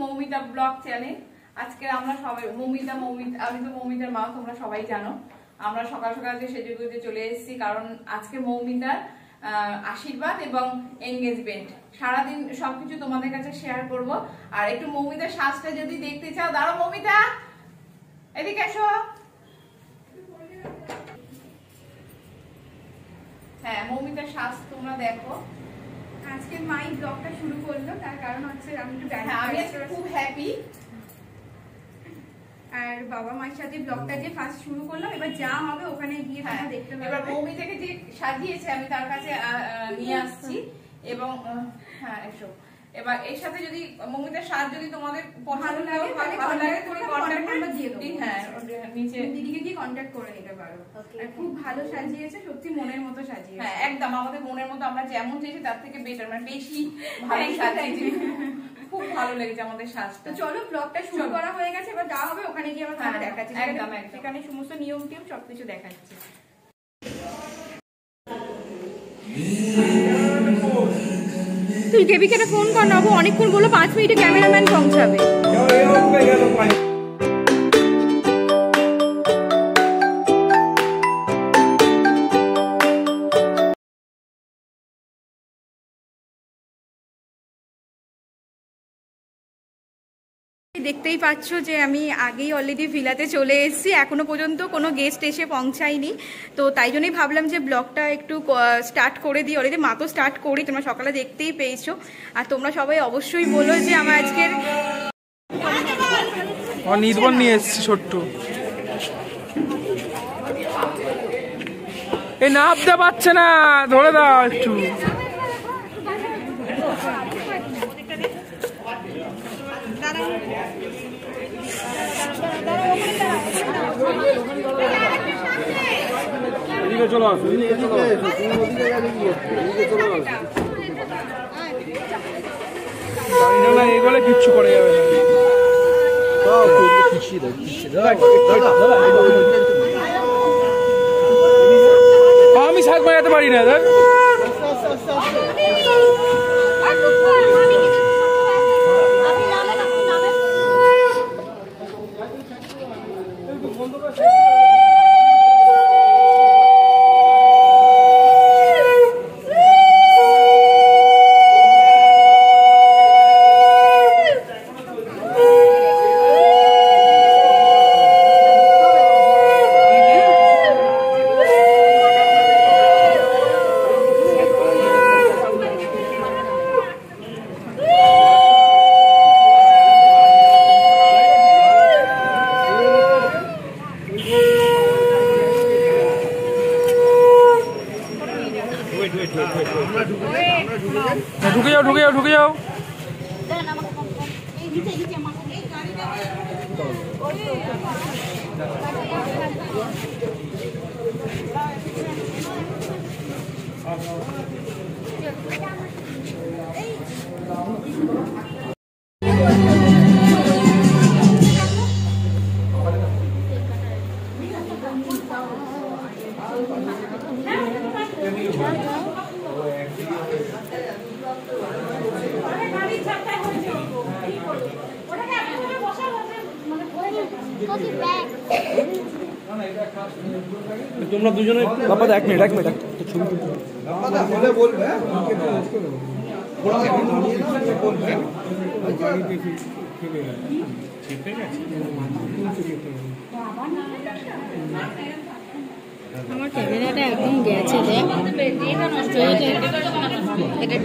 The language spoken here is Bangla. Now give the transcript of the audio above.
Moumita blog channel. আজকে আমরা সবাই মৌমিতা আমি তো মৌমিতার মা, তোমরা সবাই জানো। আমরা সকাল সকাল সেজেগুজে চলে এসেছি, কারণ আজকে মৌমিতার আশীর্বাদ এবং এনগেজমেন্ট। সারাদিন সবকিছু তোমাদের কাছে শেয়ার করব। আর একটু মৌমিতার সাজটা যদি দেখতে চাও, দাঁড়াও মৌমিতা, এদিকে এসো। হ্যাঁ, মৌমিতার সাজ তোমরা দেখো। আজকে মাই ব্লগটা শুরু করলো, তার কারণ হচ্ছে আমি খুব হ্যাপি। আর বাবা মায়ের সাথে ব্লগটা যে ফার্স্ট শুরু করলাম, এবার যা হবে ওখানে গিয়ে তোমরা দেখতে পাবে। এবার মৌমিতাকে যে সাজিয়েছে আমি তার কাছে নিয়ে আসছি, এবং হ্যাঁ এসো। এবার এর সাথে যদি মৌমিতার সাজ যদি তোমাদের ভালো লাগে তুমি কন্টাক্ট নাম্বার দিয়ে দেবো। হ্যাঁ, নিচে দিদিকে গিয়ে কন্টাক্ট করে নিতে পারো। আর খুব ভালো সাজিয়েছে, সত্যি মনের মতো সাজিয়েছে। হ্যাঁ একদম আমাদের মনের মতো, আমরা যেমন চেয়েছি তার থেকে বেটার, মানে বেশি ভালো সাজিয়েছে। খুব ভালো লেগেছে আমাদের সাজটা। তো চলো, ব্লগটা শুরু করা হয়ে গেছে, এবার যা হবে ওখানে গিয়ে আমরা দেখাচ্ছি। একদম সেখানে সমস্ত নিয়ম টিয়ম সবকিছু দেখাচ্ছি। তুই দেবীকে একটা ফোন কর, নেবো অনেকক্ষণ বললো 5 মিনিটে ক্যামেরাম্যান পৌঁছাবে। দেখতেই পাচ্ছ যে আমি আগেই অলরেডি ভিলাতে চলে এসেছি, এখনো পর্যন্ত কোনো গেস্ট এসে পৌঁছায়নি। তো তাই জন্যই ভাবলাম যে ব্লগটা একটু স্টার্ট করে দিই। অলরেডি মা তো স্টার্ট করি, তোমরা সকালে দেখতেই পেয়েছো। আর তোমরা সবাই অবশ্যই বলো যে আমার আজকের নির্বল নিয়ে এসেছি ছোট্ট। এই নাপতে পারছে না, ধরে দাও একটু। চলো না, এগুলো কিচ্ছু করে যাবে না। আমি শাক বানাতে পারি না। ঢুকে যাও। তোমরা দুজনে বাবা, এক মিনিট ছবি বলবে। আমার ক্যামেরাটা একদম গেছে, দেখ এটা